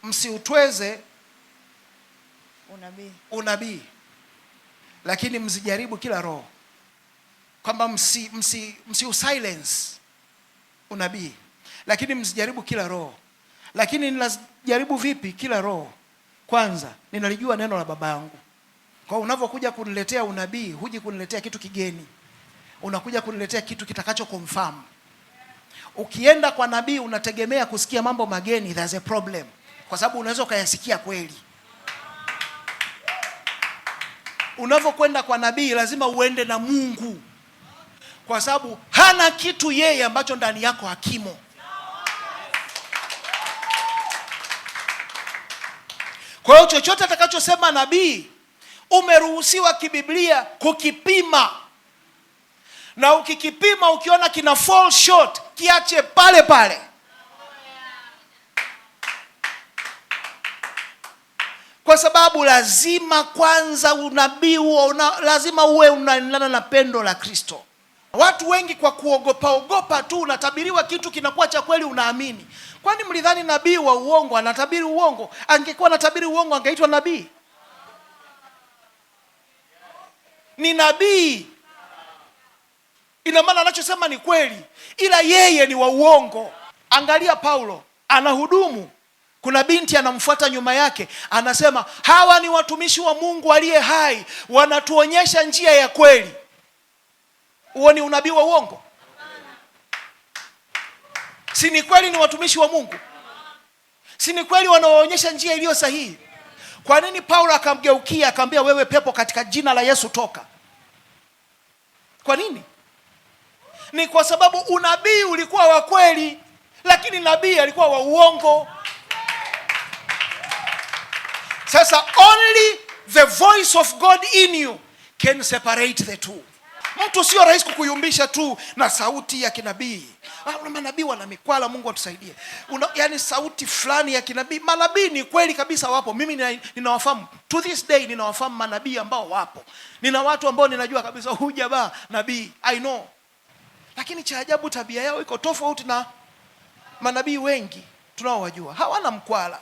msiutweze unabii, lakini msijaribu kila roho, kwamba msi silence unabii, lakini msijaribu kila roho. Lakini ninajaribu vipi kila roho? Kwanza ninalijua neno la Baba yangu. Kwa unavyokuja kuniletea unabii, huji kuniletea kitu kigeni, unakuja kuniletea kitu kitakacho confirm. Ukienda kwa nabii unategemea kusikia mambo mageni, there's a problem, kwa sababu unaweza ukayasikia kweli. Unavyokwenda kwa nabii lazima uende na Mungu, kwa sababu hana kitu yeye ambacho ndani yako hakimo. Kwa hiyo chochote atakachosema nabii umeruhusiwa kibiblia kukipima, na ukikipima ukiona kina fall short, kiache pale pale. Kwa sababu lazima kwanza unabii huo lazima uwe unaendana na pendo la Kristo. Watu wengi kwa kuogopa tu unatabiriwa kitu kinakuwa cha kweli unaamini. Kwani mlidhani nabii wa uongo anatabiri uongo? Angekuwa anatabiri uongo angeitwa nabii? Ni nabii. Ina maana anachosema ni kweli, ila yeye ni wa uongo. Angalia Paulo anahudumu, kuna binti anamfuata nyuma yake, anasema hawa ni watumishi wa Mungu aliye hai, wanatuonyesha njia ya kweli. Huo ni unabii wa uongo? Si ni kweli ni watumishi wa Mungu? Si ni kweli wanaoonyesha njia iliyo sahihi? Kwa nini Paulo akamgeukia akamwambia wewe pepo katika jina la Yesu toka? Kwa nini? Ni kwa sababu unabii ulikuwa wa kweli, lakini nabii alikuwa wa uongo. Sasa only the voice of God in you can separate the two. Mtu sio rahisi kukuyumbisha tu na sauti ya kinabii. Manabii wana mikwala, Mungu atusaidie. Yaani sauti fulani ya kinabii. Manabii ni kweli kabisa wapo. Mimi ninawafahamu. To this day ninawafahamu manabii ambao wapo. Nina watu ambao ninajua kabisa huyu jamaa nabii. I know. Lakini cha ajabu tabia yao iko tofauti na manabii wengi tunaowajua. Hawana mkwala.